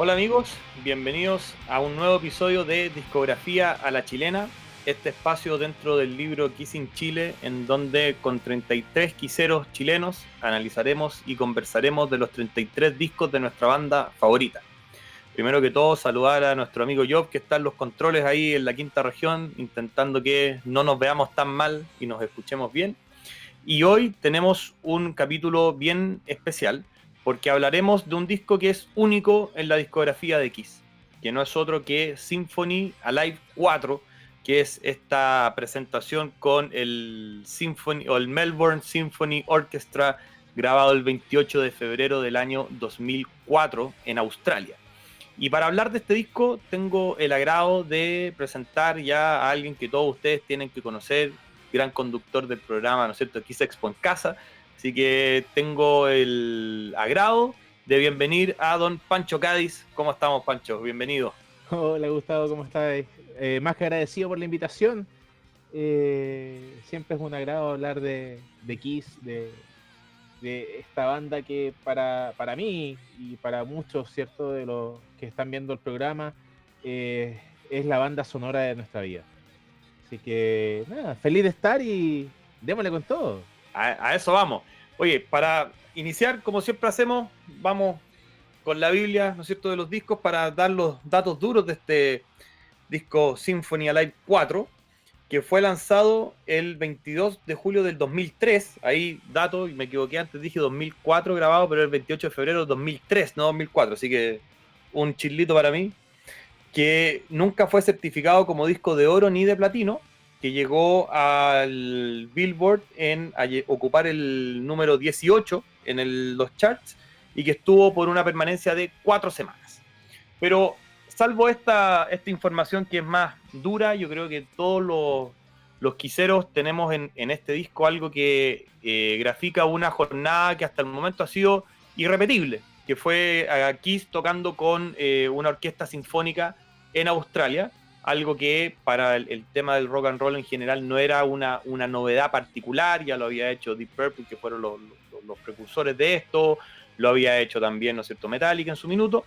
Hola amigos, bienvenidos a un nuevo episodio de Discografía a la Chilena, este espacio dentro del libro Kissing Chile, en donde con 33 quiseros chilenos analizaremos y conversaremos de los 33 discos de nuestra banda favorita. Primero que todo, saludar a nuestro amigo Job, que está en los controles ahí en la quinta región, intentando que no nos veamos tan mal y nos escuchemos bien. Y hoy tenemos un capítulo bien especial, porque hablaremos de un disco que es único en la discografía de Kiss, que no es otro que Symphony Alive 4, que es esta presentación con el Symphony o el Melbourne Symphony Orchestra, grabado el 28 de febrero del año 2004 en Australia. Y para hablar de este disco tengo el agrado de presentar ya a alguien que todos ustedes tienen que conocer, gran conductor del programa, ¿no es cierto?, Kiss Expo en casa. Así que tengo el agrado de bienvenir a don Pancho Cádiz. ¿Cómo estamos, Pancho? Bienvenido. Hola Gustavo, ¿cómo estás? Más que agradecido por la invitación. Siempre es un agrado hablar de Kiss, de esta banda que para mí y para muchos, ¿cierto?, de los que están viendo el programa, es la banda sonora de nuestra vida. Así que nada, feliz de estar y démosle con todo. A eso vamos. Oye, para iniciar, como siempre hacemos, vamos con la Biblia, ¿no es cierto?, de los discos para dar los datos duros de este disco Symphony Alive 4, que fue lanzado el 22 de julio del 2003. Ahí, dato, y me equivoqué antes, dije 2004 grabado, pero el 28 de febrero de 2003, no 2004. Así que un chilito para mí, que nunca fue certificado como disco de oro ni de platino, que llegó al Billboard a ocupar el número 18 en los charts y que estuvo por una permanencia de 4 semanas. Pero salvo esta información que es más dura, yo creo que todos los quiseros tenemos en este disco algo que grafica una jornada que hasta el momento ha sido irrepetible, que fue a Kiss tocando con una orquesta sinfónica en Australia, algo que para el tema del rock and roll en general no era una novedad particular. Ya lo había hecho Deep Purple, que fueron los precursores de esto, lo había hecho también, ¿no es cierto?, Metallica en su minuto,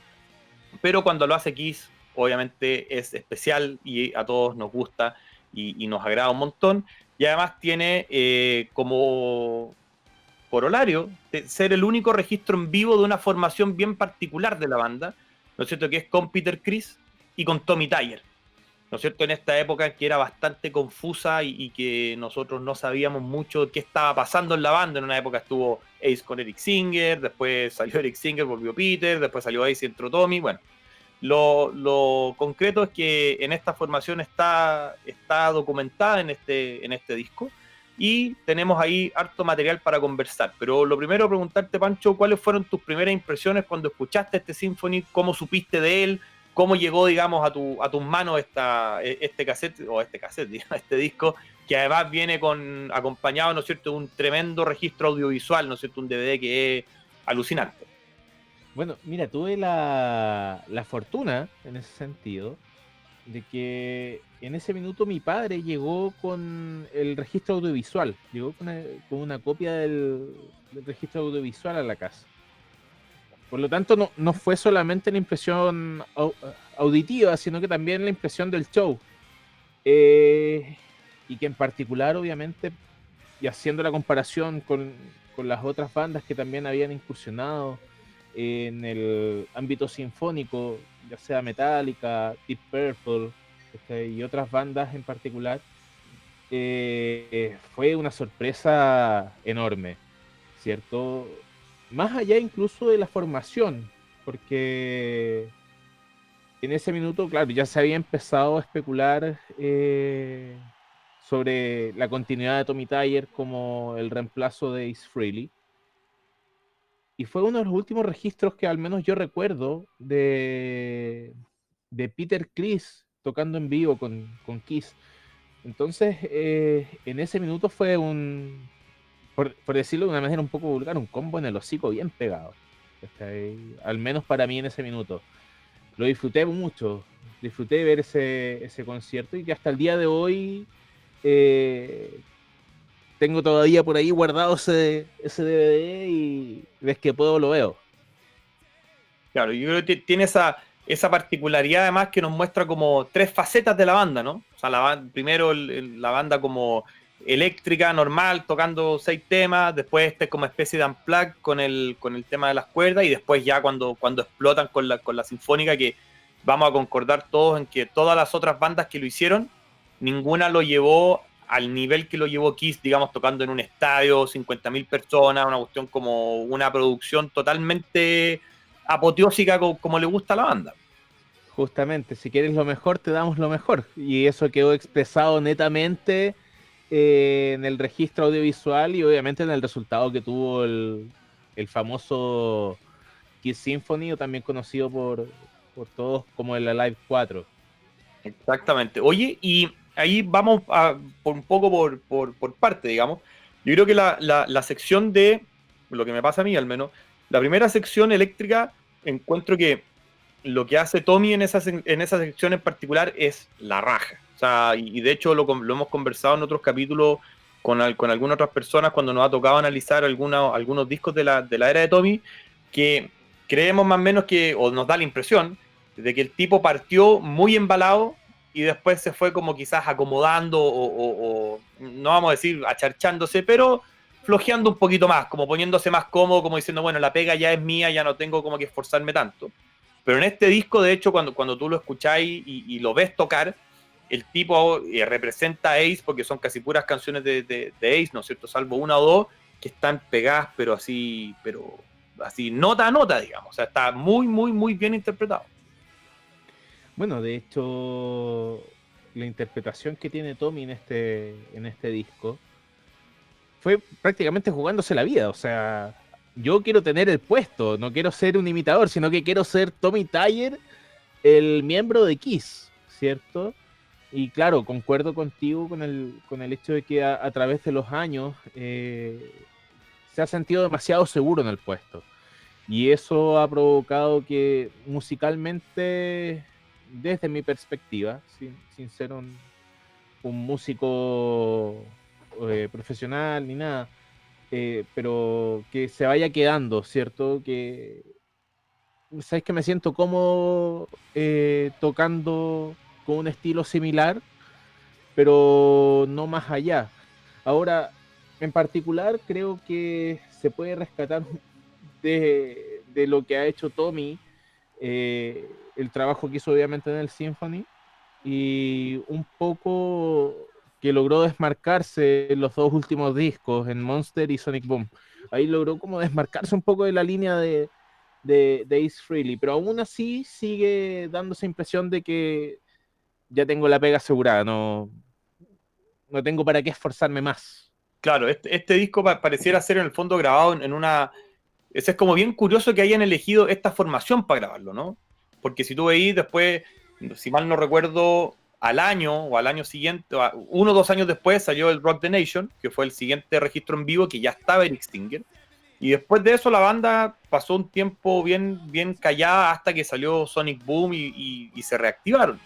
pero cuando lo hace Kiss, obviamente es especial y a todos nos gusta y nos agrada un montón. Y además tiene como corolario de ser el único registro en vivo de una formación bien particular de la banda, ¿no es cierto?, que es con Peter Criss y con Tommy Tyer, ¿no es cierto?, en esta época que era bastante confusa y que nosotros no sabíamos mucho qué estaba pasando en la banda. En una época estuvo Ace con Eric Singer, después salió Eric Singer, volvió Peter, después salió Ace y entró Tommy. Bueno, lo concreto es que en esta formación está documentada en este disco y tenemos ahí harto material para conversar. Pero lo primero, preguntarte, Pancho, ¿cuáles fueron tus primeras impresiones cuando escuchaste este Symphony? ¿Cómo supiste de él? ¿Cómo llegó, digamos, a tus manos este cassette, digamos, este disco, que además viene acompañado, ¿no es cierto?, de un tremendo registro audiovisual, ¿no es cierto?, un DVD que es alucinante. Bueno, mira, tuve la fortuna en ese sentido de que en ese minuto mi padre llegó con el registro audiovisual, llegó con una copia del registro audiovisual a la casa. Por lo tanto, no fue solamente la impresión auditiva, sino que también la impresión del show. Eh, y que en particular, obviamente, y haciendo la comparación con las otras bandas que también habían incursionado en el ámbito sinfónico, ya sea Metallica, Deep Purple, y otras bandas en particular, fue una sorpresa enorme, ¿cierto? Más allá incluso de la formación, porque en ese minuto, claro, ya se había empezado a especular sobre la continuidad de Tommy Tyer como el reemplazo de Ace Frehley. Y fue uno de los últimos registros que al menos yo recuerdo de Peter Criss tocando en vivo con Kiss. Entonces, en ese minuto fue por decirlo de una manera un poco vulgar, un combo en el hocico bien pegado. Al menos para mí en ese minuto. Lo disfruté mucho, disfruté ver ese concierto y que hasta el día de hoy eh, tengo todavía por ahí guardado ese DVD y ves que puedo lo veo. Claro, yo creo que tiene esa particularidad además que nos muestra como tres facetas de la banda, ¿no? O sea, primero la banda como eléctrica, normal, tocando 6 temas, después como especie de unplugged con el tema de las cuerdas, y después ya cuando explotan con la sinfónica, que vamos a concordar todos en que todas las otras bandas que lo hicieron, ninguna lo llevó al nivel que lo llevó Kiss, digamos, tocando en un estadio, 50.000 personas, una cuestión como una producción totalmente apoteósica como le gusta a la banda. Justamente, si quieres lo mejor, te damos lo mejor. Y eso quedó expresado netamente en el registro audiovisual y obviamente en el resultado que tuvo el famoso Kiss Symphony, o también conocido por todos como el Alive 4. Exactamente. Oye, y ahí vamos por un poco por parte, digamos. Yo creo que la sección de, lo que me pasa a mí al menos, la primera sección eléctrica, encuentro que lo que hace Tommy en esa sección en particular es la raja. O sea, y de hecho lo hemos conversado en otros capítulos con algunas otras personas cuando nos ha tocado analizar algunos discos de la era de Tommy, que creemos más o menos que, o nos da la impresión, de que el tipo partió muy embalado y después se fue como quizás acomodando o no vamos a decir acharchándose, pero flojeando un poquito más, como poniéndose más cómodo, como diciendo, bueno, la pega ya es mía, ya no tengo como que esforzarme tanto. Pero en este disco, de hecho, cuando tú lo escucháis y lo ves tocar, el tipo representa a Ace, porque son casi puras canciones de Ace, ¿no es cierto? Salvo una o dos que están pegadas, pero así nota a nota, digamos. O sea, está muy, muy, muy bien interpretado. Bueno, de hecho, la interpretación que tiene Tommy en este disco fue prácticamente jugándose la vida. O sea, yo quiero tener el puesto, no quiero ser un imitador, sino que quiero ser Tommy Thayer, el miembro de Kiss, ¿cierto? Y claro, concuerdo contigo con el hecho de que a través de los años se ha sentido demasiado seguro en el puesto. Y eso ha provocado que musicalmente, desde mi perspectiva, sin ser un músico profesional ni nada, pero que se vaya quedando, ¿cierto? Que, ¿sabes que me siento cómodo tocando con un estilo similar, pero no más allá? Ahora, en particular, creo que se puede rescatar de lo que ha hecho Tommy, el trabajo que hizo obviamente en el Symphony, y un poco que logró desmarcarse en los dos últimos discos, en Monster y Sonic Boom. Ahí logró como desmarcarse un poco de la línea de Ace Frehley, pero aún así sigue dando esa impresión de que ya tengo la pega asegurada, no tengo para qué esforzarme más. Claro, este disco pareciera ser en el fondo grabado en una. Ese es como bien curioso que hayan elegido esta formación para grabarlo, ¿no? Porque si tú veís después, si mal no recuerdo, al año o al año siguiente, 1 o 2 años después salió el Rock the Nation, que fue el siguiente registro en vivo que ya estaba en Stinger. Y después de eso la banda pasó un tiempo bien, bien callada hasta que salió Sonic Boom y se reactivaron.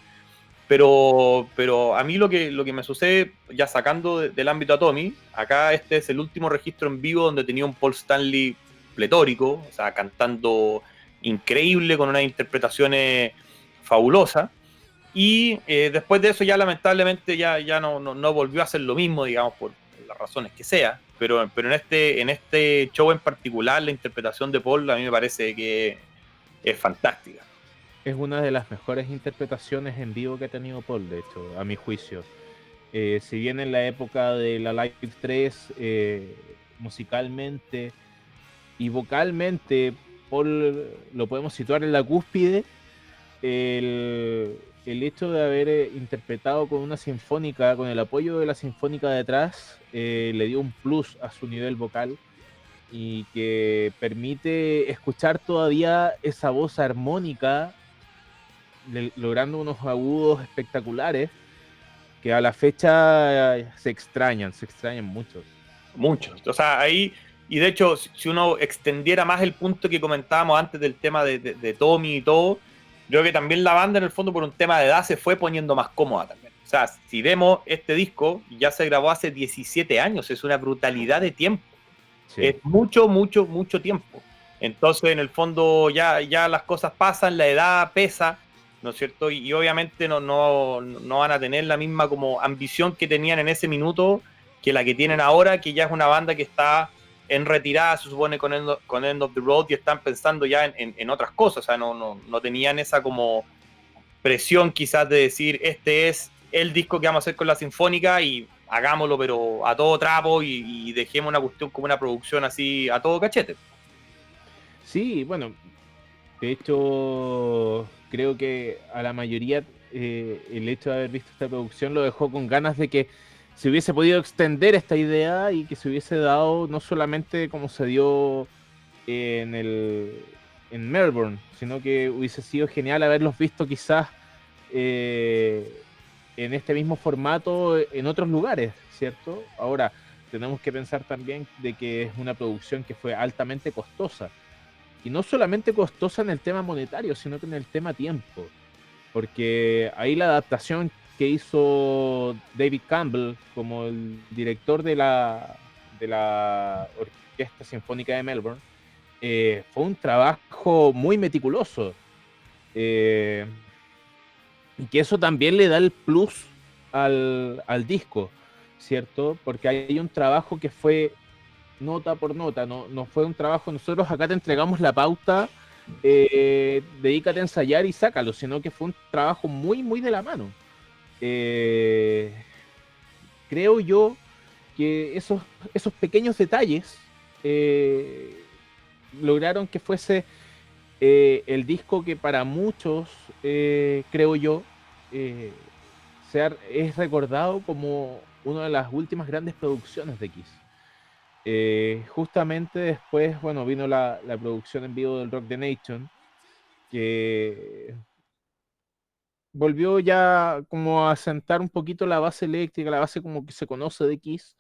Pero a mí lo que me sucede, ya sacando del ámbito a Tommy, acá este es el último registro en vivo donde tenía un Paul Stanley pletórico, o sea, cantando increíble, con unas interpretaciones fabulosas. Y después de eso ya lamentablemente ya no volvió a hacer lo mismo, digamos, por las razones que sea. Pero en este show en particular, la interpretación de Paul a mí me parece que es fantástica. Es una de las mejores interpretaciones en vivo que ha tenido Paul, de hecho, a mi juicio. Si bien en la época de la Live 3, musicalmente y vocalmente, Paul lo podemos situar en la cúspide, el hecho de haber interpretado con una sinfónica, con el apoyo de la sinfónica detrás, le dio un plus a su nivel vocal y que permite escuchar todavía esa voz armónica, logrando unos agudos espectaculares que a la fecha se extrañan mucho. Muchos. O sea, ahí, y de hecho, si uno extendiera más el punto que comentábamos antes del tema de Tommy y todo, creo que también la banda en el fondo por un tema de edad se fue poniendo más cómoda también. O sea, si vemos este disco, ya se grabó hace 17 años, es una brutalidad de tiempo. Sí. Es mucho, mucho, mucho tiempo. Entonces, en el fondo, ya las cosas pasan, la edad pesa, ¿no es cierto? Y obviamente no van a tener la misma como ambición que tenían en ese minuto que la que tienen ahora, que ya es una banda que está en retirada, se supone, con End of the Road, y están pensando ya en otras cosas. O sea, no tenían esa como presión quizás de decir, este es el disco que vamos a hacer con la Sinfónica y hagámoslo, pero a todo trapo y dejemos una cuestión como una producción así a todo cachete. Sí, bueno, de hecho, creo que a la mayoría el hecho de haber visto esta producción lo dejó con ganas de que se hubiese podido extender esta idea y que se hubiese dado no solamente como se dio en en Melbourne, sino que hubiese sido genial haberlos visto quizás eh, en este mismo formato en otros lugares, ¿cierto? Ahora, tenemos que pensar también de que es una producción que fue altamente costosa. Y no solamente costosa en el tema monetario, sino que en el tema tiempo. Porque ahí la adaptación que hizo David Campbell como el director de la Orquesta Sinfónica de Melbourne, fue un trabajo muy meticuloso. Eh, y que eso también le da el plus al disco, ¿cierto? Porque hay un trabajo que fue nota por nota, no fue un trabajo, nosotros acá te entregamos la pauta, dedícate a ensayar y sácalo, sino que fue un trabajo muy, muy de la mano. Eh, Creo yo que esos pequeños detalles lograron que fuese el disco que para muchos, creo yo, eh, es recordado como una de las últimas grandes producciones de Kiss. Justamente después, bueno, vino la producción en vivo del Rock the Nation, que volvió ya como a sentar un poquito la base eléctrica, la base como que se conoce de Kiss,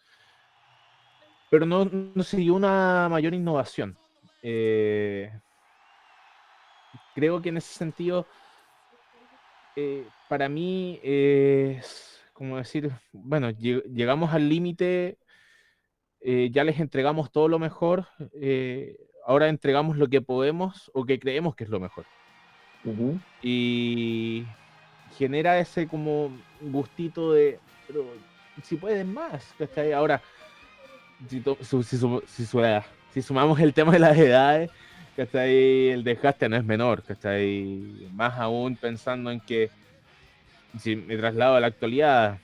pero no siguió una mayor innovación. Eh, Creo que en ese sentido, para mí es como decir, bueno, llegamos al límite, ya les entregamos todo lo mejor, ahora entregamos lo que podemos o que creemos que es lo mejor. Uh-huh. Y genera ese como gustito de, pero si pueden más, ¿cachai? Ahora, si, to- su- si, sumo- si, su- si sumamos el tema de las edades, ¿cachai? El desgaste no es menor, ¿cachai? Más aún pensando en que si me traslado a la actualidad,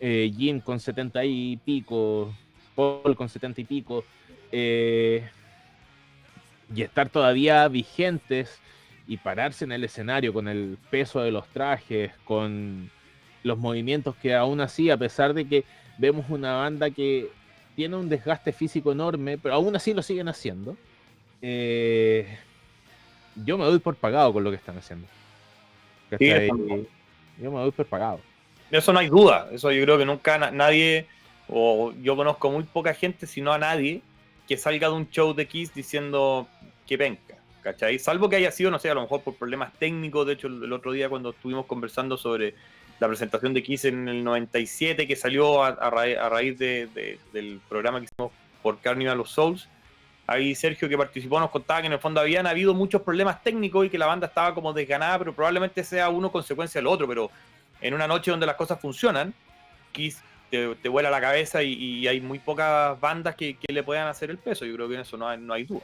Jim con 70 y pico, Paul con 70 y pico, eh, y estar todavía vigentes y pararse en el escenario con el peso de los trajes, con los movimientos que aún así, a pesar de que vemos una banda que tiene un desgaste físico enorme, pero aún así lo siguen haciendo, eh, yo me doy por pagado con lo que están haciendo. Sí, ¿Cachai? Yo me doy por pagado. eso no hay duda. Eso yo creo que nunca nadie, o yo conozco muy poca gente, si no a nadie, que salga de un show de Kiss diciendo que penca, ¿cachai? Salvo que haya sido, no sé, a lo mejor por problemas técnicos. De hecho, el otro día cuando estuvimos conversando sobre la presentación de Kiss en el 97, que salió a raíz del programa que hicimos por Carnival of Souls, ahí Sergio, que participó, nos contaba que en el fondo habían habido muchos problemas técnicos y que la banda estaba como desganada, pero probablemente sea uno consecuencia del otro. Pero en una noche donde las cosas funcionan, Kiss te vuela la cabeza y hay muy pocas bandas que le puedan hacer el peso. Yo creo que en eso no hay duda.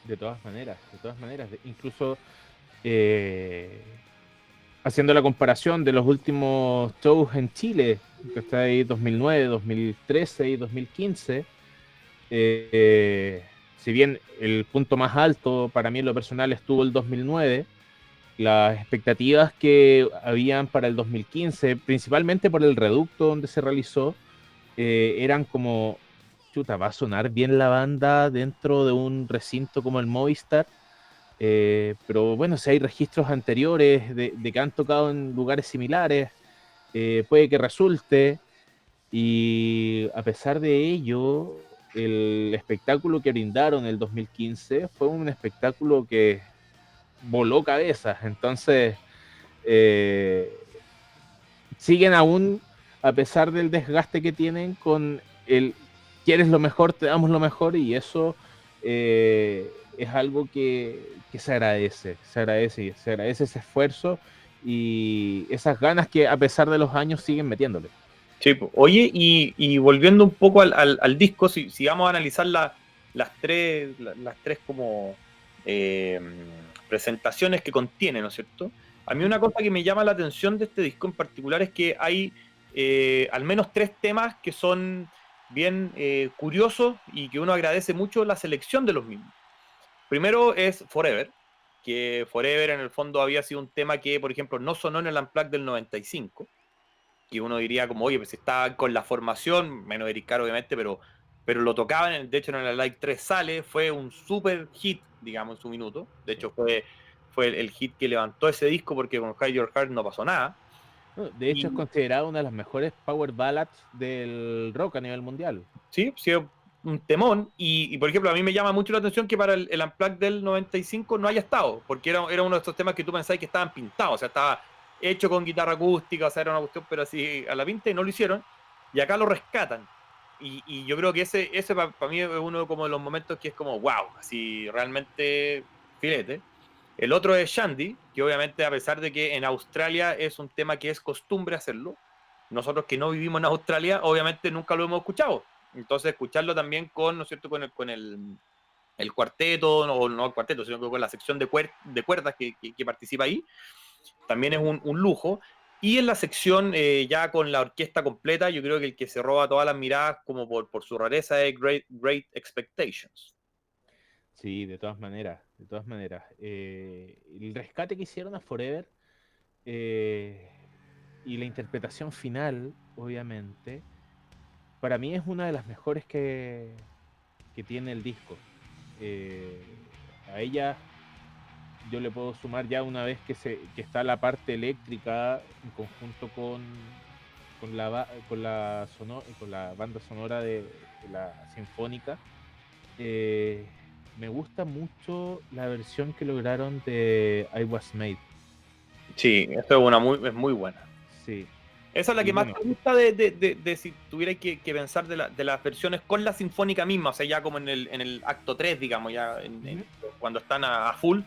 De todas maneras, incluso eh, haciendo la comparación de los últimos shows en Chile, que está ahí 2009, 2013 y 2015, si bien el punto más alto para mí en lo personal estuvo el 2009, las expectativas que habían para el 2015, principalmente por el reducto donde se realizó, eran como, chuta, va a sonar bien la banda dentro de un recinto como el Movistar. Pero bueno, si hay registros anteriores de que han tocado en lugares similares, puede que resulte. Y a pesar de ello, el espectáculo que brindaron el 2015 fue un espectáculo que voló cabezas. Entonces, eh, siguen aún, a pesar del desgaste que tienen, con el quieres lo mejor, te damos lo mejor, y eso es algo que se agradece ese esfuerzo y esas ganas que a pesar de los años siguen metiéndole. Sí, po. Oye, y volviendo un poco al disco, si vamos a analizar las tres como eh, presentaciones que contiene, ¿no es cierto? A mí una cosa que me llama la atención de este disco en particular es que hay al menos tres temas que son bien curiosos y que uno agradece mucho la selección de los mismos. Primero es Forever, que Forever en el fondo había sido un tema que, por ejemplo, no sonó en el Unplugged del 95, y uno diría como, oye, pues está con la formación, menos Eric Carr obviamente, pero lo tocaban, de hecho en el Live 3 sale, fue un super hit, digamos, en su minuto. De hecho fue el hit que levantó ese disco porque con Hide Your Heart no pasó nada. No, de hecho, es Y considerado una de las mejores power ballads del rock a nivel mundial. sí, sí, es un temón. Por ejemplo, a mí me llama mucho la atención que para el Unplugged del 95 no haya estado, porque era uno de estos temas que tú pensabas que estaban pintados, o sea, estaba hecho con guitarra acústica, o sea, era una cuestión, pero así a la pinta y no lo hicieron. Y acá lo rescatan. Y yo creo que ese para mí es uno como de los momentos que es como, wow, así realmente filete. El otro es Shandy, que obviamente a pesar de que en Australia es un tema que es costumbre hacerlo, nosotros que no vivimos en Australia, obviamente nunca lo hemos escuchado. Entonces, escucharlo también con, ¿no es cierto?, con el cuarteto, no el cuarteto, sino que con la sección de cuerdas que participa ahí, también es un lujo. Y en la sección ya con la orquesta completa, yo creo que el que se roba todas las miradas como por su rareza es Great Expectations. Sí, de todas maneras, de todas maneras. El rescate que hicieron a Forever eh, y la interpretación final, obviamente, para mí es una de las mejores que tiene el disco. Eh, a ella yo le puedo sumar ya una vez que está la parte eléctrica en conjunto con la banda sonora de la sinfónica. Eh, Me gusta mucho la versión que lograron de I Was Made. Sí, esto es muy buena. Sí. Esa es la Y que más bueno, te gusta de si tuviera que pensar de las versiones con la sinfónica misma, o sea, ya como en el acto 3 digamos, ya ujú. cuando están a full.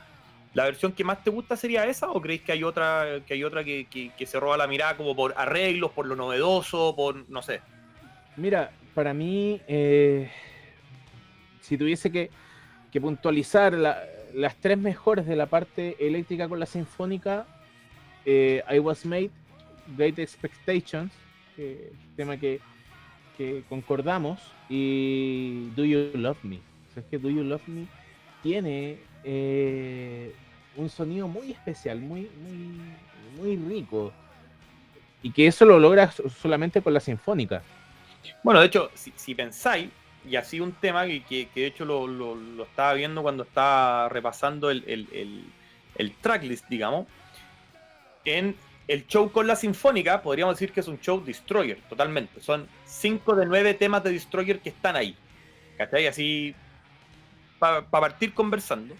¿La versión que más te gusta sería esa o creéis que hay otra que se roba la mirada como por arreglos, por lo novedoso, por no sé? Mira, para mí, si tuviese que puntualizar las tres mejores de la parte eléctrica con la sinfónica, I Was Made, Great Expectations, tema que concordamos, y Do You Love Me. O sea, es que Do You Love Me tiene un sonido muy especial, muy rico, y que eso lo logra solamente con la sinfónica. Bueno, de hecho, si pensáis, y así un tema que de hecho lo estaba viendo cuando estaba repasando el tracklist, digamos, en el show con la sinfónica, podríamos decir que es un show Destroyer, totalmente. Son 5 de 9 temas de Destroyer que están ahí. ¿Cachai? Así, para partir conversando.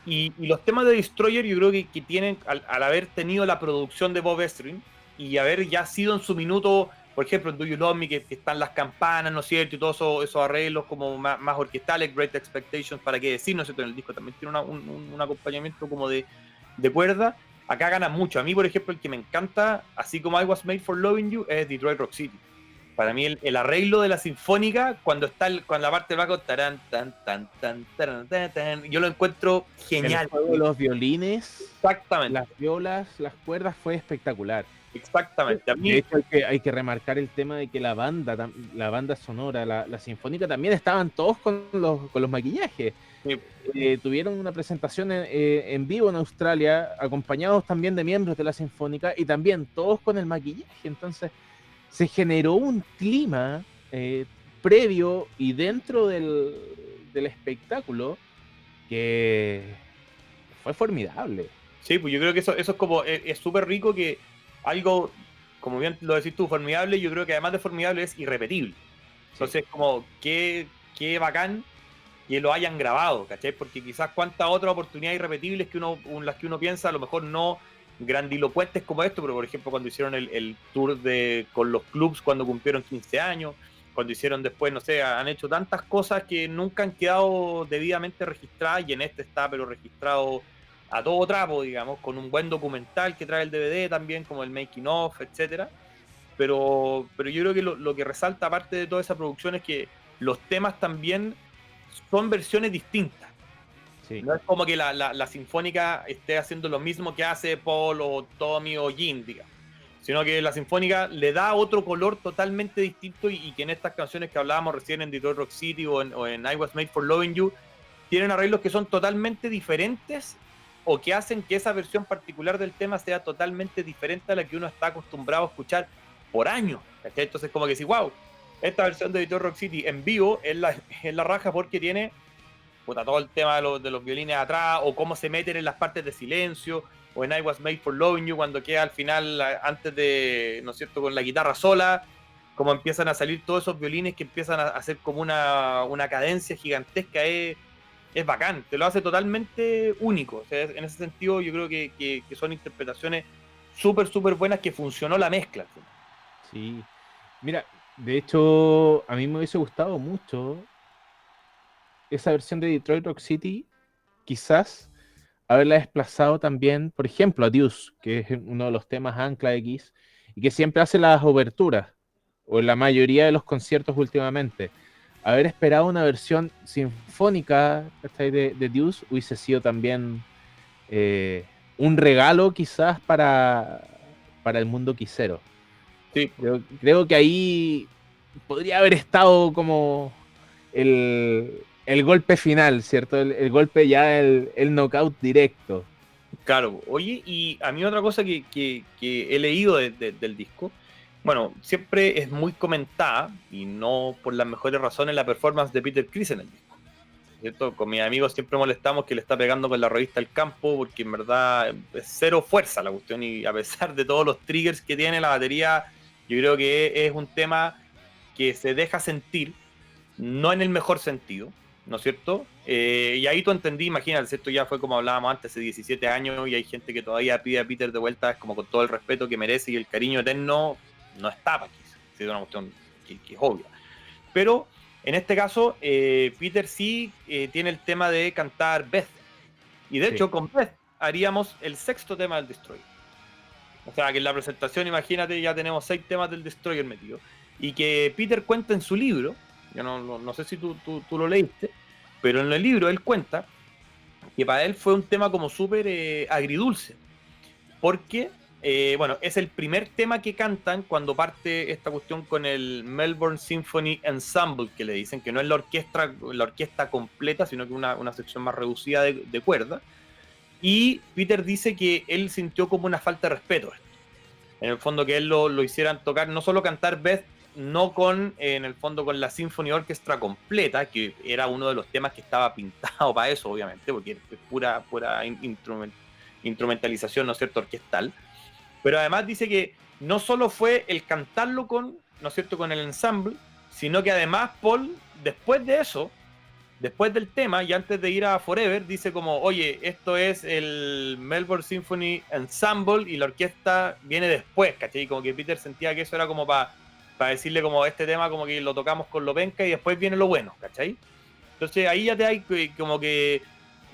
Y los temas de Destroyer yo creo que tienen, al haber tenido la producción de Bob Ezrin y haber ya sido en su minuto, por ejemplo, en Do You Love Me, que están las campanas, ¿no es cierto? Y todos esos arreglos como más orquestales, Great Expectations, para qué decir, ¿no es cierto? En el disco también tiene un acompañamiento como de cuerda. Acá gana mucho. A mí, por ejemplo, el que me encanta, así como I Was Made for Loving You, es Detroit Rock City. Para mí el arreglo de la sinfónica, cuando está con la parte del bajo, tarán, tan, tan, tan, tarán, tan, tan, yo lo encuentro El genial. juego de los violines, Exactamente, las violas, las cuerdas fue espectacular. exactamente. A De mí, hecho, hay que remarcar el tema de que la banda sonora, la sinfónica, también estaban todos con los maquillajes. Tuvieron una presentación en vivo en Australia, acompañados también de miembros de la sinfónica y también todos con el maquillaje. Entonces, se generó un clima eh, previo y dentro del espectáculo que fue formidable. sí, pues yo creo que eso es como, es súper rico que algo, como bien lo decís tú, formidable, yo creo que además de formidable es irrepetible. Sí. Entonces, como, qué bacán que lo hayan grabado, ¿cachai? Porque quizás cuántas otras oportunidades irrepetibles las que uno piensa, a lo mejor no grandilocuentes como esto, pero por ejemplo cuando hicieron el tour con los clubs cuando cumplieron 15 años, cuando hicieron después, no sé, han hecho tantas cosas que nunca han quedado debidamente registradas, y en este está, pero registrado a todo trapo, digamos, con un buen documental que trae el DVD también, como el making of, etcétera. Pero yo creo que lo que resalta, aparte de toda esa producción, es que los temas también son versiones distintas. Sí, No es como que la Sinfónica esté haciendo lo mismo que hace Paul o Tommy o Jim, digamos, sino que la Sinfónica le da otro color totalmente distinto, y que en estas canciones que hablábamos recién en Detroit Rock City o en I Was Made for Loving You, tienen arreglos que son totalmente diferentes, o que hacen que esa versión particular del tema sea totalmente diferente a la que uno está acostumbrado a escuchar por años. ¿Cachai? Entonces, como que sí, wow, esta versión de Detroit Rock City en vivo es la raja, porque tiene puta, todo el tema de los violines atrás, o cómo se meten en las partes de silencio, o en I Was Made for Loving You, cuando queda al final, antes de, ¿no es cierto?, con la guitarra sola, cómo empiezan a salir todos esos violines que empiezan a hacer como una cadencia gigantesca. Es bacán, te lo hace totalmente único. O sea, en ese sentido yo creo que son interpretaciones súper, súper buenas, que funcionó la mezcla. sí. Mira, de hecho, a mí me hubiese gustado mucho esa versión de Detroit Rock City, quizás haberla desplazado también, por ejemplo, a Deuce, que es uno de los temas ancla X, y que siempre hace las oberturas, o en la mayoría de los conciertos últimamente. Haber esperado una versión sinfónica, ¿cachai?, de Deuce hubiese sido también eh, un regalo quizás para el mundo quisero. Sí, Creo que ahí podría haber estado como el golpe final, ¿cierto? El golpe ya, el knockout directo. claro. Oye, y a mí otra cosa que he leído del disco, bueno, siempre es muy comentada, y no por las mejores razones, la performance de Peter Criss en el disco, ¿cierto? Con mis amigos siempre molestamos que le está pegando con la revista El Campo, porque en verdad es cero fuerza la cuestión, y a pesar de todos los triggers que tiene la batería, yo creo que es un tema que se deja sentir, no en el mejor sentido, ¿no es cierto? Y ahí tú entendí, imagínate, esto ya fue como hablábamos antes, hace 17 años, y hay gente que todavía pide a Peter de vuelta, es como con todo el respeto que merece y el cariño eterno, no está para aquí, es una cuestión que es obvia. Pero en este caso, Peter sí tiene el tema de cantar Beth, y de Sí, hecho con Beth haríamos el sexto tema del Destroyer. O sea, que en la presentación, imagínate, ya tenemos 6 temas del Destroyer metidos. Y que Peter cuenta en su libro, yo no sé si tú lo leíste, pero en el libro él cuenta que para él fue un tema como súper agridulce, porque, bueno, es el primer tema que cantan cuando parte esta cuestión con el Melbourne Symphony Ensemble, que le dicen que no es la orquesta completa, sino que una sección más reducida de cuerdas. Y Peter dice que él sintió como una falta de respeto, en el fondo, que él lo hicieran tocar, no solo cantar Beth, no con, en el fondo, con la Symphony Orchestra completa, que era uno de los temas que estaba pintado para eso, obviamente, porque es pura instrumentalización, ¿no es cierto?, orquestal. Pero además dice que no solo fue el cantarlo con, ¿no es cierto?, con el ensemble, sino que además Paul, después de eso, después del tema y antes de ir a Forever, dice como, oye, esto es el Melbourne Symphony Ensemble y la orquesta viene después, ¿cachai? Como que Peter sentía que eso era como para decirle como este tema como que lo tocamos con lo penca y después viene lo bueno, ¿cachai? Entonces ahí ya te hay como que...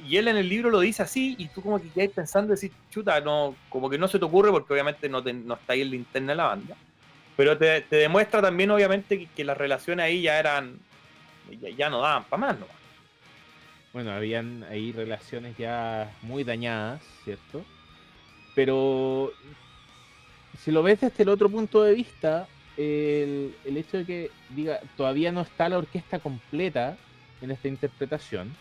Y él en el libro lo dice así, y tú como que quedas pensando, decir, chuta, no, como que no se te ocurre, porque obviamente no está ahí en la interna de la banda, pero te demuestra también obviamente que las relaciones ahí ya eran, ya no daban para más, ¿no? bueno, habían ahí relaciones ya muy dañadas, ¿cierto? Pero si lo ves desde el otro punto de vista, el hecho de que diga todavía no está la orquesta completa en esta interpretación,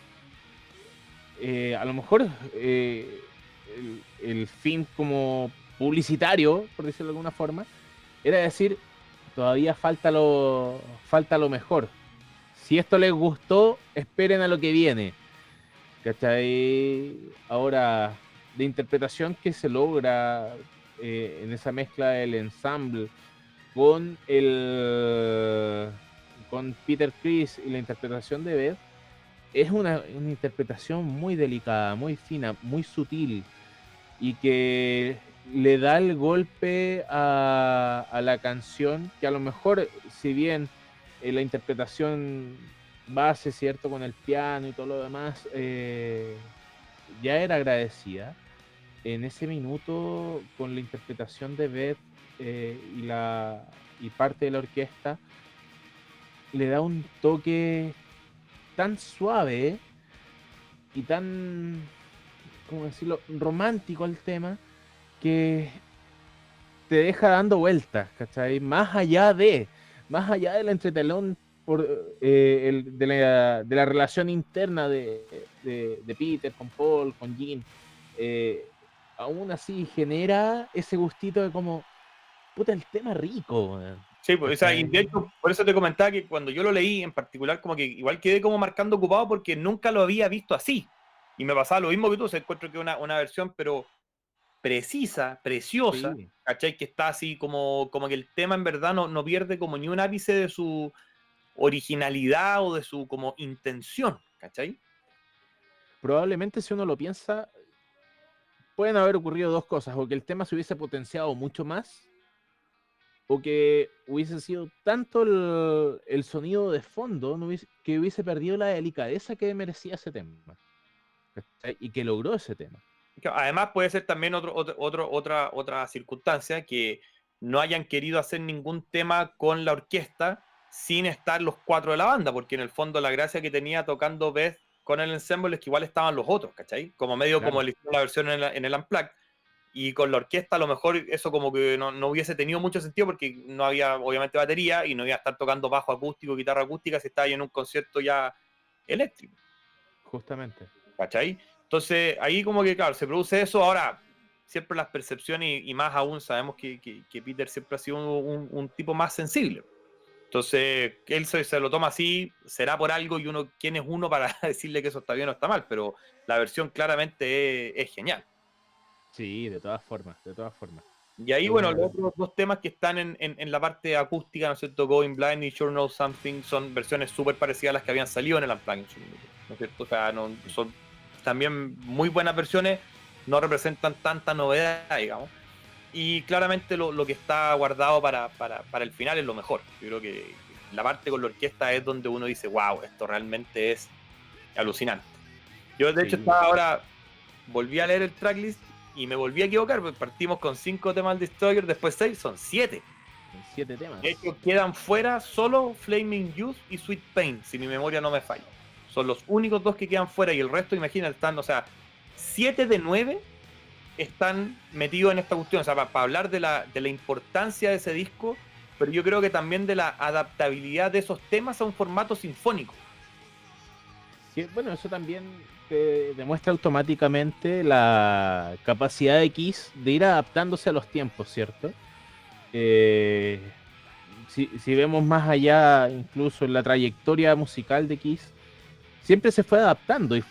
a lo mejor el fin como publicitario, por decirlo de alguna forma, era decir, todavía falta lo mejor. Si esto les gustó, esperen a lo que viene. ¿Cachai? Ahora, de interpretación que se logra en esa mezcla del ensemble con con Peter Criss y la interpretación de Beth, es una interpretación muy delicada, muy fina, muy sutil, y que le da el golpe a la canción que a lo mejor, si bien la interpretación base, ¿cierto? Con el piano y todo lo demás, ya era agradecida. En ese minuto, con la interpretación de Beth y parte de la orquesta, le da un toque tan suave y tan, ¿cómo decirlo?, romántico al tema, que te deja dando vueltas, ¿cachai? Más allá del entretelón por, de la relación interna de Peter con Paul, con Jean, eh, aún así genera ese gustito de como, puta, el tema rico, weón, Sí, pues, o sea, y de ¿cachai? hecho, por eso te comentaba que cuando yo lo leí en particular, como que igual quedé como marcando ocupado porque nunca lo había visto así. Y me pasaba lo mismo que tú, se encuentro que una versión, pero precisa, preciosa, Sí, ¿cachai? Que está así como que el tema en verdad no pierde como ni un ápice de su originalidad o de su como intención, ¿cachai? probablemente si uno lo piensa, pueden haber ocurrido dos cosas, o que el tema se hubiese potenciado mucho más, o que hubiese sido tanto el sonido de fondo que hubiese perdido la delicadeza que merecía ese tema, ¿cachai? Y que logró ese tema. Que además puede ser también otra circunstancia que no hayan querido hacer ningún tema con la orquesta sin estar los cuatro de la banda, porque en el fondo la gracia que tenía tocando Beth con el ensemble es que igual estaban los otros, ¿cachai? Como medio como Claro, le hicieron la versión en el Unplugged, y con la orquesta a lo mejor eso como que no hubiese tenido mucho sentido porque no había obviamente batería y no iba a estar tocando bajo acústico, guitarra acústica si estaba ahí en un concierto ya eléctrico. justamente. ¿Cachai? Entonces, ahí como que, claro, se produce eso. Ahora, siempre las percepciones y más aún sabemos que Peter siempre ha sido un tipo más sensible. Entonces, él se lo toma así, será por algo y uno, ¿quién es uno para decirle que eso está bien o está mal? Pero la versión claramente es genial. Sí, de todas formas, de todas formas. Y ahí, Es bueno, una... los otros dos temas que están en la parte acústica, ¿no es cierto? Going Blind y Sure Know Something son versiones súper parecidas a las que habían salido en el Unplugged en su minuto, ¿no es cierto? O sea, son también muy buenas versiones, no representan tanta novedad, digamos. Y claramente lo que está guardado para el final es lo mejor. Yo creo que la parte con la orquesta es donde uno dice, wow, esto realmente es alucinante. Yo, de hecho, Sí, estaba ahora, volví a leer el tracklist y me volví a equivocar, porque partimos con 5 temas al Destroyer, después 6, son 7. son 7 De temas. hecho, quedan fuera solo Flaming Youth y Sweet Pain, si mi memoria no me falla. Son los únicos dos que quedan fuera y el resto, imagínate, están, o sea, 7 de 9 están metidos en esta cuestión. O sea, para hablar de la importancia de ese disco, pero yo creo que también de la adaptabilidad de esos temas a un formato sinfónico. Que, bueno, eso también te demuestra automáticamente la capacidad de Kiss de ir adaptándose a los tiempos, ¿cierto? Eh, si vemos más allá, incluso en la trayectoria musical de Kiss, siempre se fue adaptando y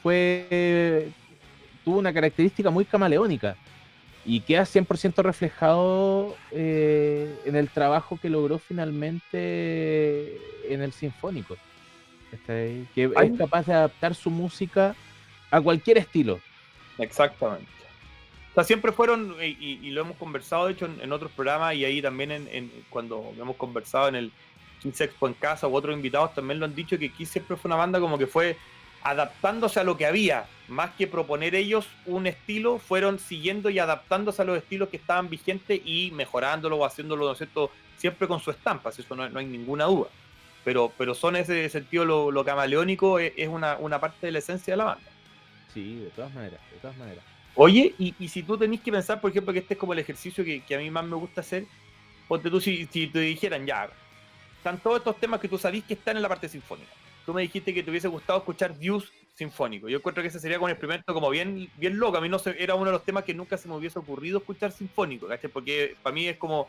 tuvo una característica muy camaleónica y queda 100% reflejado en el trabajo que logró finalmente en el Sinfónico. ¿Cachai? Que es Ay, capaz de adaptar su música a cualquier estilo. exactamente. O sea, siempre fueron, y lo hemos conversado, de hecho, en otros programas, y ahí también cuando hemos conversado en el Kiss Expo en casa, u otros invitados también lo han dicho, que Kiss siempre fue una banda como que fue adaptándose a lo que había, más que proponer ellos un estilo, fueron siguiendo y adaptándose a los estilos que estaban vigentes y mejorándolo o haciéndolo, ¿no es cierto?, siempre con su estampa, eso no hay ninguna duda. Pero son ese sentido, lo camaleónico es una parte de la esencia de la banda. Sí, de todas maneras, de todas maneras. Oye, y si tú tenés que pensar, por ejemplo, que este es como el ejercicio que a mí más me gusta hacer, ponte tú, si te dijeran, ya, están todos estos temas que tú sabís que están en la parte sinfónica. Tú me dijiste que te hubiese gustado escuchar Views sinfónico. Yo encuentro que ese sería como un experimento como bien loco. A mí no era uno de los temas que nunca se me hubiese ocurrido escuchar sinfónico, ¿cachai? Porque para mí es como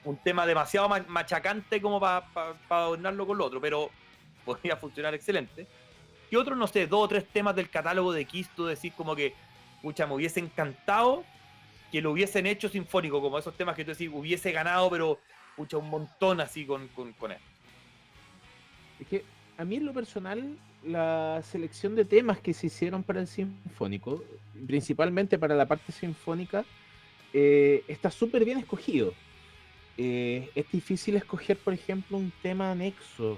un tema demasiado machacante como para adornarlo con lo otro, pero podría funcionar excelente. ¿Qué otros, no sé, dos o tres temas del catálogo de Kiss tú decís como que, pucha, me hubiese encantado que lo hubiesen hecho sinfónico, como esos temas que tú decís, hubiese ganado, pero pucha, un montón así con él? Es que a mí en lo personal, la selección de temas que se hicieron para el Sinfónico, principalmente para la parte sinfónica, está súper bien escogido. Es difícil escoger, por ejemplo, un tema anexo.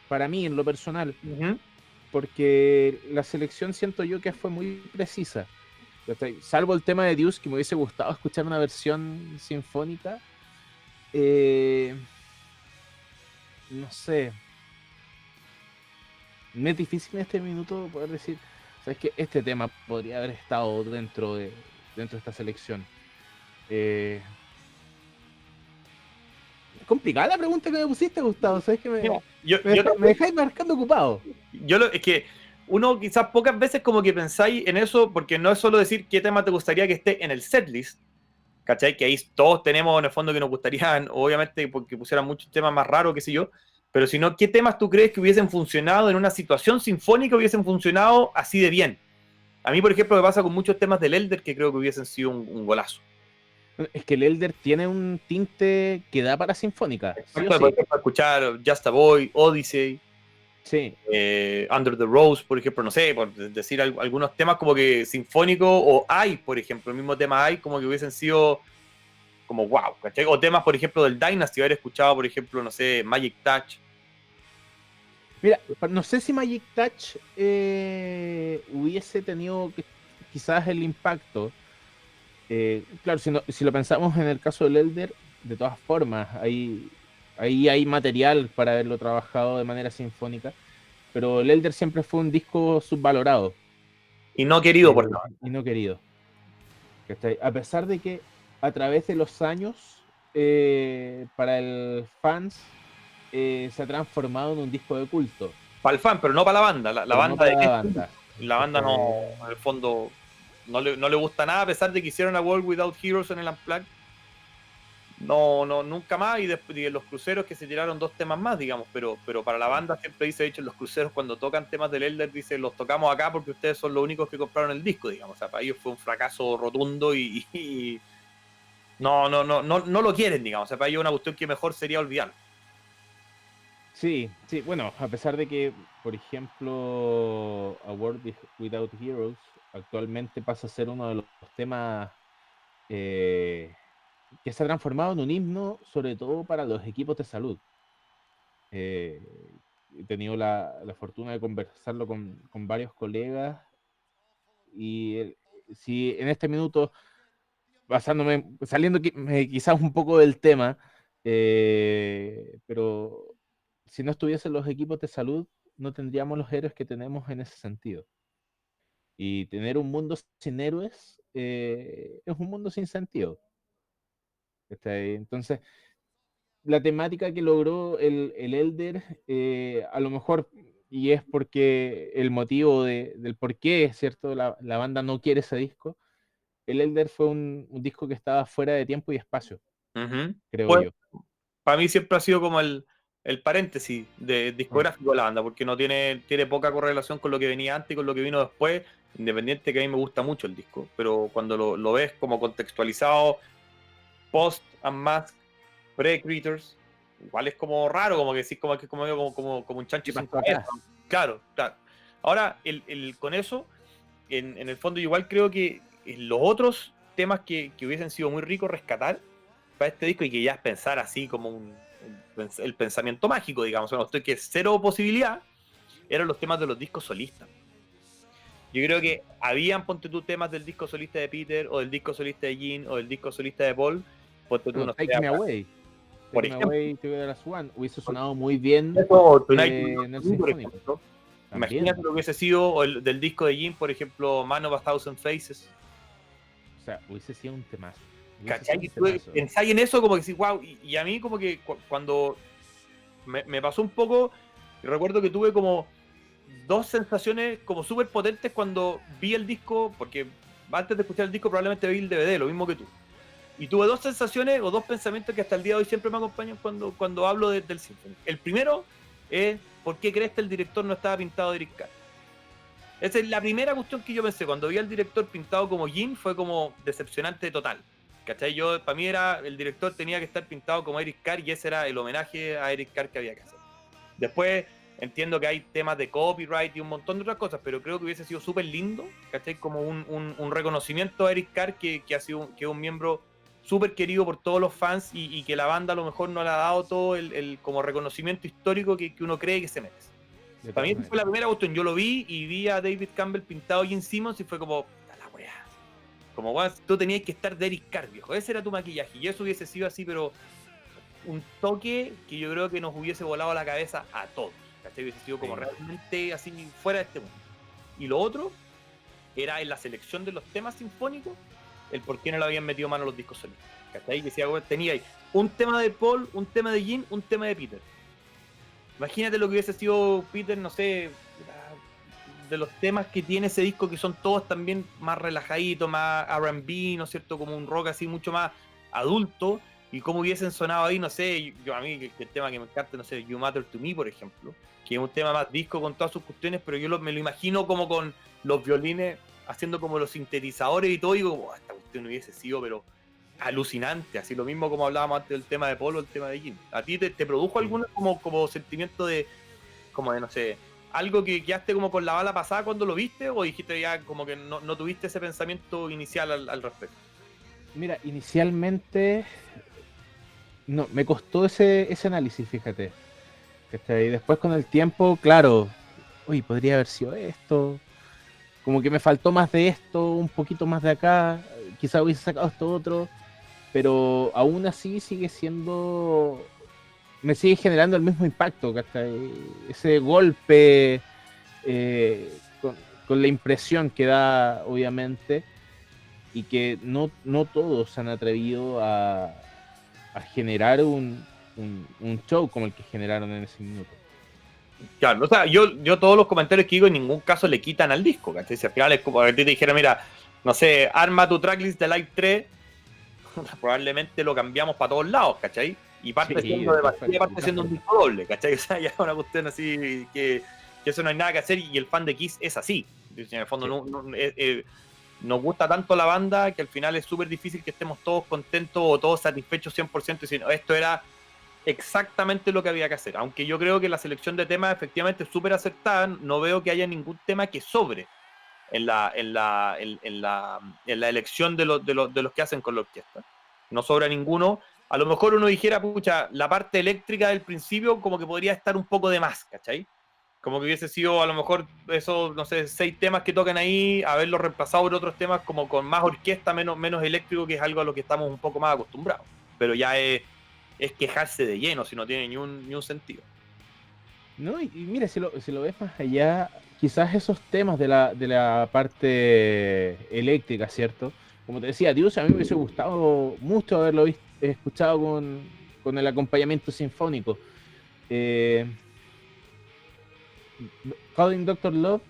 para mí, en lo personal, Ujú. porque la selección siento yo que fue muy precisa. Salvo el tema de Deuce, que me hubiese gustado escuchar una versión sinfónica. No sé, me es difícil en este minuto poder decir, sabes que este tema podría haber estado dentro de esta selección. Eh, es complicada la pregunta que me pusiste, Gustavo. Sabes que Mira, yo me dejáis marcando ocupado. es que uno quizás pocas veces como que pensáis en eso, porque no es solo decir qué tema te gustaría que esté en el setlist, ¿cachai? Que ahí todos tenemos en el fondo que nos gustarían, obviamente, porque pusieran muchos temas más raros, qué sé yo, pero sino qué temas tú crees que hubiesen funcionado en una situación sinfónica, hubiesen funcionado así de bien. A mí, por ejemplo, me pasa con muchos temas del Elder que creo que hubiesen sido un golazo. Es que el Elder tiene un tinte que da para sinfónica, sí o Exacto, por sí. ejemplo, escuchar Just a Boy, Odyssey, Sí, Under the Rose, por ejemplo, no sé, por decir algunos temas como que sinfónicos, o I, por ejemplo, el mismo tema I, como que hubiesen sido como wow, ¿cachai? O temas, por ejemplo, del Dynasty, haber escuchado, por ejemplo, no sé, Magic Touch. mira, no sé si Magic Touch hubiese tenido quizás el impacto. Claro, si lo pensamos en el caso del Elder, de todas formas, ahí hay material para haberlo trabajado de manera sinfónica, pero el Elder siempre fue un disco subvalorado Y no querido por nada. y no querido. ¿Cachai? A pesar de que a través de los años, para el fans, se ha transformado en un disco de culto, Para el fan, pero no para la banda. La pero no banda de para la qué. banda. La banda no, ¿Cachai? en el fondo, no le gusta nada, a pesar de que hicieron a World Without Heroes en el Unplugged. No, nunca más. Y después y en los cruceros que se tiraron dos temas más, digamos. Pero para la banda siempre dice, de hecho, en los cruceros cuando tocan temas del Elder, dice, los tocamos acá porque ustedes son los únicos que compraron el disco, digamos. O sea, para ellos fue un fracaso rotundo y no lo quieren, digamos. O sea, para ellos es una cuestión que mejor sería olvidar. Sí, sí, bueno, a pesar de que, por ejemplo, A World Without Heroes actualmente pasa a ser uno de los temas, eh, que se ha transformado en un himno, sobre todo para los equipos de salud. Eh, He tenido la fortuna de conversarlo con varios colegas y si en este minuto, saliendo quizás un poco del tema, pero si no estuviesen los equipos de salud, no tendríamos los héroes que tenemos en ese sentido. Y tener un mundo sin héroes, es un mundo sin sentido. Entonces, la temática que logró el Elder, a lo mejor, y es porque el motivo del por qué, ¿cierto? La banda no quiere ese disco. El Elder fue un disco que estaba fuera de tiempo y espacio, Ujú. creo Pues yo. para mí siempre ha sido como el paréntesis de Mm. discográfico de la banda, porque no tiene poca correlación con lo que venía antes y con lo que vino después, independiente que a mí me gusta mucho el disco, pero cuando lo ves como contextualizado, post Unmasked, pre-Creatures, igual es como raro, como que decís como un chancho ¿Qué sin pasó cabeza. acá? Claro, claro. Ahora, con eso, en el fondo, igual creo que los otros temas que hubiesen sido muy ricos rescatar para este disco y que ya es pensar así como el pensamiento mágico, digamos, no estoy que cero posibilidad, eran los temas de los discos solistas. Yo creo que habían, ponte tú, temas del disco solista de Peter, o del disco solista de Gene, o del disco solista de Paul, ponte tú, Bueno, no sé, Take Me Away. por Take Me ejemplo, Away, Together as One. Hubiese sonado muy bien, eso, Tonight, en el por Sinfónico. ejemplo. Imagínate También. lo que hubiese sido, o del disco de Gene, por ejemplo, Man of a Thousand Faces. O sea, hubiese sido un temazo. Hubiese ¿Cachai? sido un Y tú temazo. pensáis en eso como que decís, wow, y a mí como que cuando me pasó un poco, recuerdo que tuve como dos sensaciones como súper potentes cuando vi el disco, porque antes de escuchar el disco probablemente vi el DVD, lo mismo que tú. Y tuve dos sensaciones o dos pensamientos que hasta el día de hoy siempre me acompañan cuando hablo del Symphony. El primero es, ¿por qué crees que el director no estaba pintado de Eric Carr? Esa es la primera cuestión que yo pensé. Cuando vi al director pintado como Jim, fue como decepcionante total. ¿Cachai? Para mí era, el director tenía que estar pintado como Eric Carr y ese era el homenaje a Eric Carr que había que hacer. Después entiendo que hay temas de copyright y un montón de otras cosas, pero creo que hubiese sido súper lindo, ¿cachai? Como un reconocimiento a Eric Carr que ha sido que es un miembro súper querido por todos los fans y que la banda a lo mejor no le ha dado todo el como reconocimiento histórico que uno cree que se merece. De Para todas mí fue la maneras. primera cuestión, yo lo vi y vi a David Campbell pintado Gene Simmons y fue como, "Puta la weá". Como, weón, tú tenías que estar de Eric Carr, viejo, ese era tu maquillaje, y eso hubiese sido así, pero un toque que yo creo que nos hubiese volado la cabeza a todos, ¿cachai? Hubiese sido como Sí. realmente así fuera de este mundo. Y lo otro era en la selección de los temas sinfónicos, el por qué no le habían metido mano a los discos solistas, ¿cachai? Que decía, weón, tenía ahí un tema de Paul, un tema de Gene, un tema de Peter. Imagínate lo que hubiese sido Peter, no sé, de los temas que tiene ese disco, que son todos también más relajaditos, más R&B, ¿no es cierto? Como un rock así mucho más adulto, y cómo hubiesen sonado ahí, no sé, yo a mí el tema que me encanta, no sé, You Matter to Me, por ejemplo, que es un tema más disco con todas sus cuestiones, pero yo me lo imagino como con los violines haciendo como los sintetizadores y todo, y digo, esta cuestión hubiese sido, pero alucinante, así lo mismo como hablábamos antes del tema de Polo, el tema de Jim. ¿A ti te produjo Sí. alguna como sentimiento de, como de, no sé, algo que quedaste como con la bala pasada cuando lo viste, o dijiste ya como que no tuviste ese pensamiento inicial al respecto? Mira, inicialmente no, me costó ese análisis, fíjate. ¿Cachai? Después con el tiempo, claro, uy, podría haber sido esto, como que me faltó más de esto, un poquito más de acá, quizá hubiese sacado esto otro, pero aún así sigue siendo, me sigue generando el mismo impacto, ¿cachai? Ese golpe, con la impresión que da, obviamente, y que no todos se han atrevido a generar un show como el que generaron en ese minuto. Claro, o sea, yo todos los comentarios que digo en ningún caso le quitan al disco, ¿cachai? Si al final es como que a ti te dijera, mira, no sé, arma tu tracklist de Live 3, probablemente lo cambiamos para todos lados, ¿cachai? Y parte Sí, siendo de de todas, partida, de parte todas siendo un formas. disco doble, ¿cachai? O sea, ya es una cuestión así que eso no hay nada que hacer, y el fan de Kiss es así. En el fondo Sí. nos gusta tanto la banda que al final es súper difícil que estemos todos contentos o todos satisfechos 100% y decir, esto era exactamente lo que había que hacer. Aunque yo creo que la selección de temas efectivamente es súper acertada, no veo que haya ningún tema que sobre en la elección de los que hacen con la orquesta. No sobra ninguno. A lo mejor uno dijera, pucha, la parte eléctrica del principio como que podría estar un poco de más, ¿cachai? Como que hubiese sido a lo mejor esos, no sé, 6 temas que tocan ahí, haberlos reemplazado por otros temas como con más orquesta, menos eléctrico, que es algo a lo que estamos un poco más acostumbrados. Pero ya es quejarse de lleno, si no tiene ni un sentido. No, y mira, si lo ves más allá, quizás esos temas de la parte eléctrica, ¿cierto? Como te decía, Dios, a mí me hubiese gustado mucho haberlo escuchado con el acompañamiento sinfónico. Eh, Calling Doctor Love,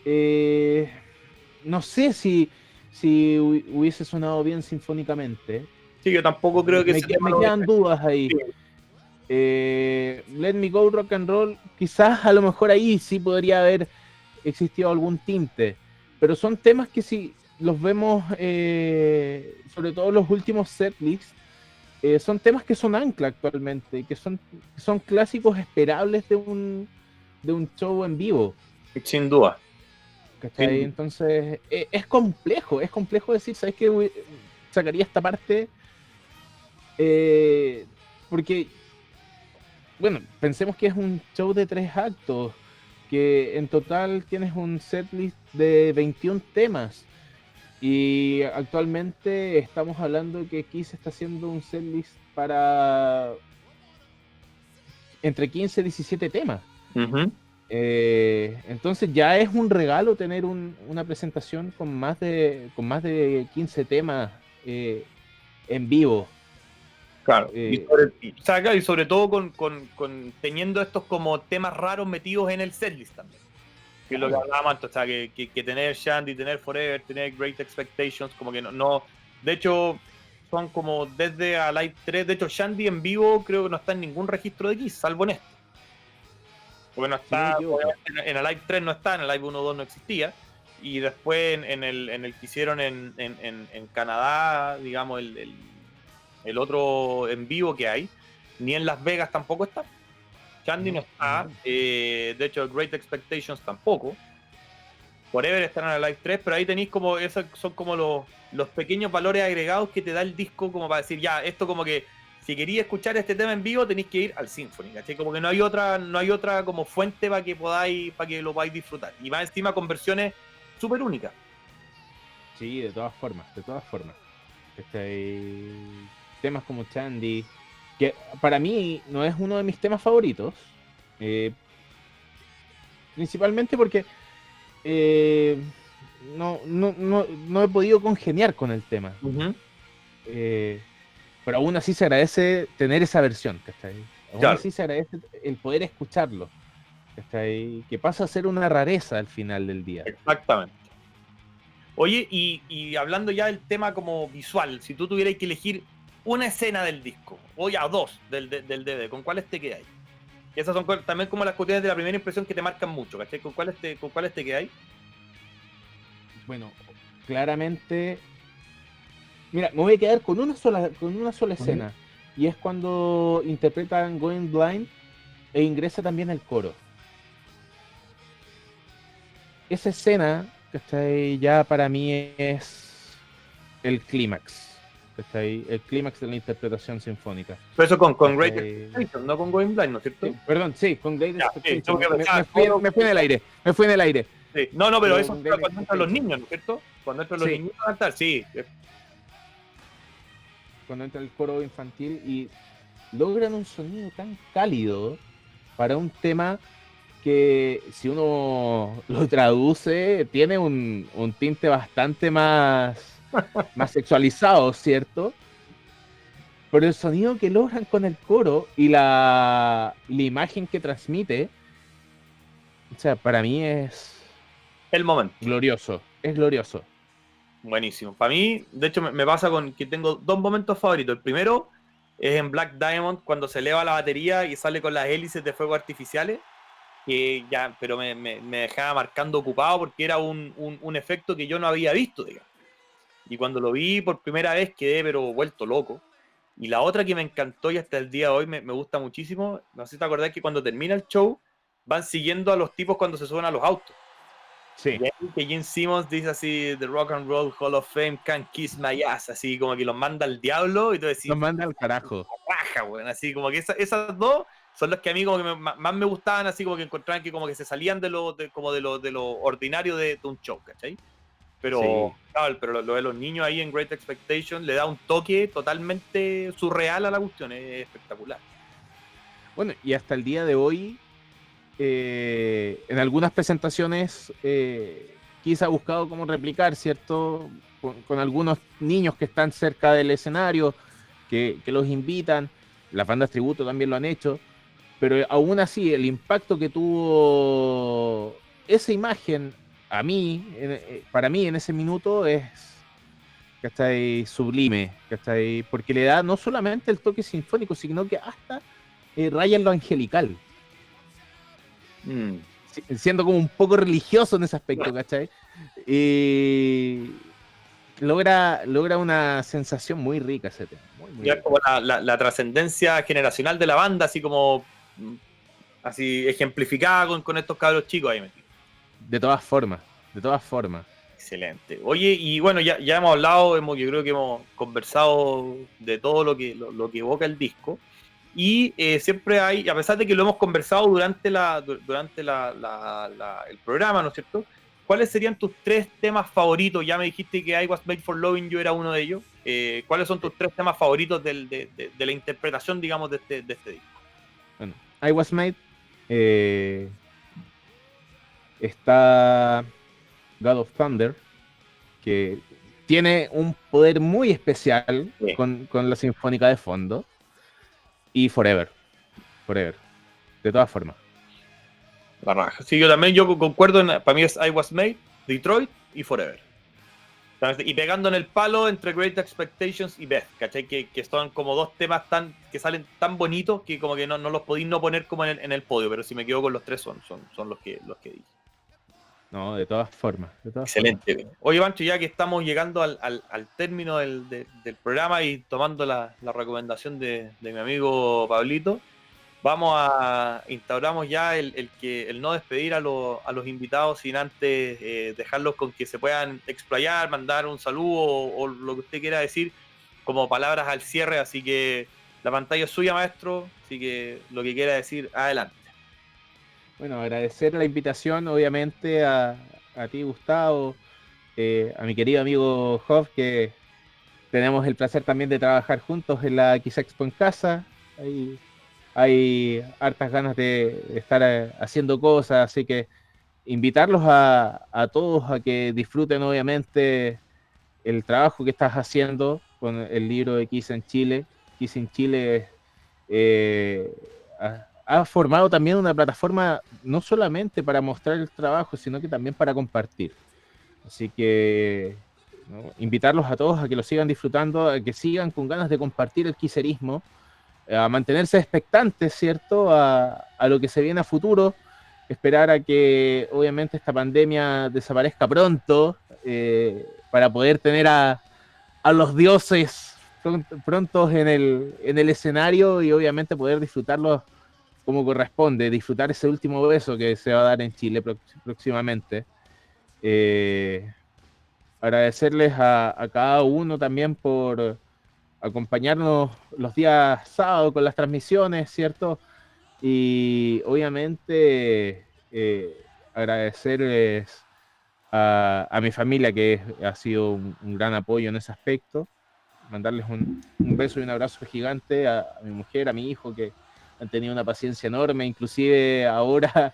eh, no sé si hubiese sonado bien sinfónicamente. Sí, yo tampoco creo que Me, ese tema me lo quedan dudas ahí. Let Me Go Rock and Roll, quizás a lo mejor ahí sí podría haber existido algún tinte, pero son temas que si los vemos, sobre todo los últimos setlists, son temas que son ancla actualmente, que son clásicos esperables de un show en vivo, sin duda. Sin ¿cachai? duda. Entonces, es complejo decir, ¿sabes qué? Sacaría esta parte, eh, porque bueno, pensemos que es un show de 3 actos, que en total tienes un setlist de 21 temas. Y actualmente estamos hablando que Kiss está haciendo un setlist para entre 15 y 17 temas. Ujú. Entonces ya es un regalo tener una presentación con más de 15 temas, en vivo. Claro. Eh, O sea, claro, y sobre todo con teniendo estos como temas raros metidos en el setlist también. Que es lo que claro. hablábamos antes, o sea, que tener Shandy, tener Forever, tener Great Expectations, como que no. De hecho, son como desde Alive 3. De hecho, Shandy en vivo creo que no está en ningún registro de Kiss, salvo en este. Porque no Si no me está, equivoco. obviamente, en Alive 3 no está, en Alive 1 2 no existía. Y después en el que hicieron en Canadá, digamos, el otro en vivo que hay, ni en Las Vegas tampoco está. Shandy no No, está, de hecho, Great Expectations tampoco. Forever están en Alive 3, pero ahí tenéis como, esos son como los pequeños valores agregados que te da el disco como para decir, ya, esto como que si queréis escuchar este tema en vivo tenéis que ir al Symphony, ¿cachai? Como que no hay otra como fuente para que lo podáis disfrutar. Y más encima con versiones súper únicas. Sí, de todas formas. Temas como Chandy, que para mí no es uno de mis temas favoritos, principalmente porque no he podido congeniar con el tema. Pero aún así se agradece tener esa versión, ¿cachai? Aún así se agradece el poder escucharlo, ¿cachai? Que pasa a ser una rareza al final del día. Exactamente. Oye, y hablando ya del tema como visual, si tú tuvieras que elegir una escena del disco, o ya dos del DVD, ¿con cuáles te quedáis? Esas son también como las cuestiones de la primera impresión que te marcan mucho, ¿cachai? ¿Con cuáles te quedáis? Bueno, claramente, mira, me voy a quedar con una sola escena, y es cuando interpretan Going Blind e ingresa también el coro. Esa escena, ¿cachai? Ya para mí es el clímax, ¿cachai? El clímax de la interpretación sinfónica. Pero eso con Great Expectations, no con Going Blind, ¿no es cierto? Perdón, sí, con Great Expectations. Me fui en el aire. Sí. No, pero eso es cuando entran los niños, ¿no es cierto? Cuando entran los niños a cantar, sí. Cuando entra el coro infantil y logran un sonido tan cálido para un tema que, si uno lo traduce, tiene un tinte bastante más sexualizado, ¿cierto? Pero el sonido que logran con el coro y la imagen que transmite, o sea, para mí es el momento. Glorioso, es glorioso. Buenísimo. Para mí, de hecho, me pasa con que tengo dos momentos favoritos. El primero es en Black Diamond, cuando se eleva la batería y sale con las hélices de fuego artificiales, que ya, pero me dejaba marcando ocupado porque era un efecto que yo no había visto, digamos. Y cuando lo vi por primera vez quedé pero vuelto loco. Y la otra que me encantó y hasta el día de hoy me gusta muchísimo, no sé si te acordás que cuando termina el show van siguiendo a los tipos cuando se suben a los autos. Sí. Y ahí que Gene Simmons dice así, The Rock and Roll Hall of Fame can kiss my ass, así como que los manda al diablo y tú decís, los manda al carajo. Raja, bueno, así como que esas dos son las que a mí como que más me gustaban, así como que encontraban que como que se salían de lo ordinario de un show, ¿cachai? Pero, sí. claro, pero lo de los niños ahí en Great Expectation le da un toque totalmente surreal a la cuestión, es espectacular. Bueno, y hasta el día de hoy, en algunas presentaciones, quizá ha buscado cómo replicar, ¿cierto? Con algunos niños que están cerca del escenario, que los invitan, las bandas tributo también lo han hecho, pero aún así el impacto que tuvo esa imagen para mí en ese minuto es, ¿cachai? Sublime, ¿cachai? Porque le da no solamente el toque sinfónico, sino que hasta raya en lo angelical. Siendo como un poco religioso en ese aspecto, ¿cachai? Logra una sensación muy rica ese tema. Muy Ya como la trascendencia generacional de la banda, así como así ejemplificada con estos cabros chicos ahí metidos. De todas formas. Excelente. Oye, y bueno, ya hemos hablado, yo creo que hemos conversado de todo lo que evoca el disco. Y siempre hay, a pesar de que lo hemos conversado durante el programa, ¿no es cierto? ¿Cuáles serían tus tres temas favoritos? Ya me dijiste que I Was Made for Loving You era uno de ellos. ¿Cuáles son tus tres temas favoritos de la interpretación, digamos, de este disco? Bueno, I Was Made, está God of Thunder, que tiene un poder muy especial con la sinfónica de fondo, y Forever, de todas formas. La raja. Sí, yo concuerdo, para mí es I Was Made, Detroit y Forever. Y pegando en el palo entre Great Expectations y Beth, ¿cachai? Que son como dos temas que salen tan bonitos que como que no los podéis no poner como en el podio, pero si me quedo con los tres son los que dije. No, de todas formas. Excelente. Oye, Pancho, ya que estamos llegando al término del programa y tomando la recomendación de mi amigo Pablito, instauramos ya el no despedir a los invitados sin antes dejarlos con que se puedan explayar, mandar un saludo o lo que usted quiera decir como palabras al cierre, así que la pantalla es suya, maestro, así que lo que quiera decir, adelante. Bueno, agradecer la invitación, obviamente, a ti, Gustavo, a mi querido amigo Job, que tenemos el placer también de trabajar juntos en la X Expo en casa. Hay hartas ganas de estar haciendo cosas, así que invitarlos a todos a que disfruten, obviamente, el trabajo que estás haciendo con el libro de Kiss en Chile. Kiss en Chile eh, ha formado también una plataforma no solamente para mostrar el trabajo, sino que también para compartir. Así que, ¿no?, invitarlos a todos a que lo sigan disfrutando, a que sigan con ganas de compartir el quiserismo, a mantenerse expectantes, ¿cierto?, a lo que se viene a futuro, esperar a que obviamente esta pandemia desaparezca pronto, para poder tener a los dioses prontos en el escenario y obviamente poder disfrutarlos como corresponde, disfrutar ese último beso que se va a dar en Chile próximamente. Eh, Agradecerles a cada uno también por acompañarnos los días sábados con las transmisiones, ¿cierto? Y obviamente agradecerles a mi familia, que ha sido un gran apoyo en ese aspecto, mandarles un beso y un abrazo gigante a mi mujer, a mi hijo, que han tenido una paciencia enorme, inclusive ahora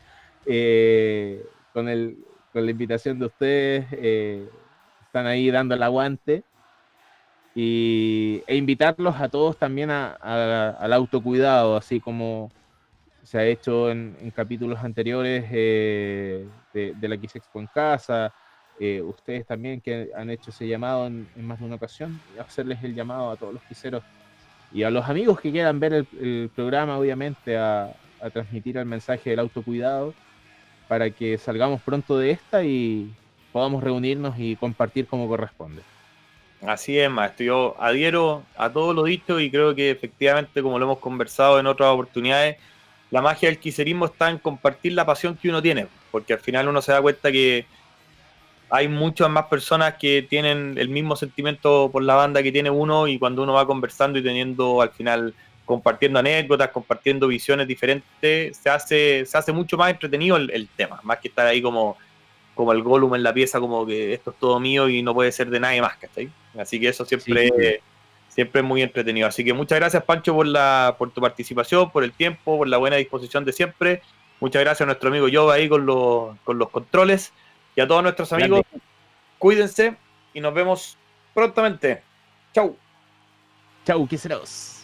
con, con la invitación de ustedes, están ahí dando el aguante, e invitarlos a todos también al autocuidado, así como se ha hecho en capítulos anteriores de la X Expo en casa. Ustedes también que han hecho ese llamado en más de una ocasión, hacerles el llamado a todos los quiseros y a los amigos que quieran ver el programa, obviamente, a transmitir el mensaje del autocuidado para que salgamos pronto de esta y podamos reunirnos y compartir como corresponde. Así es, maestro. Yo adhiero a todo lo dicho y creo que efectivamente, como lo hemos conversado en otras oportunidades, la magia del quiserismo está en compartir la pasión que uno tiene, porque al final uno se da cuenta que hay muchas más personas que tienen el mismo sentimiento por la banda que tiene uno, y cuando uno va conversando y teniendo al final, compartiendo anécdotas, compartiendo visiones diferentes, se hace mucho más entretenido el tema, más que estar ahí como el Gollum en la pieza, como que esto es todo mío y no puede ser de nadie más, ¿cachai? Así que eso Sí, siempre es muy entretenido. Así que muchas gracias, Pancho, por tu participación, por el tiempo, por la buena disposición de siempre. Muchas gracias a nuestro amigo Yoba ahí con los controles. Y a todos nuestros amigos, grande. cuídense y nos vemos prontamente. Chau. Chau, quiseros.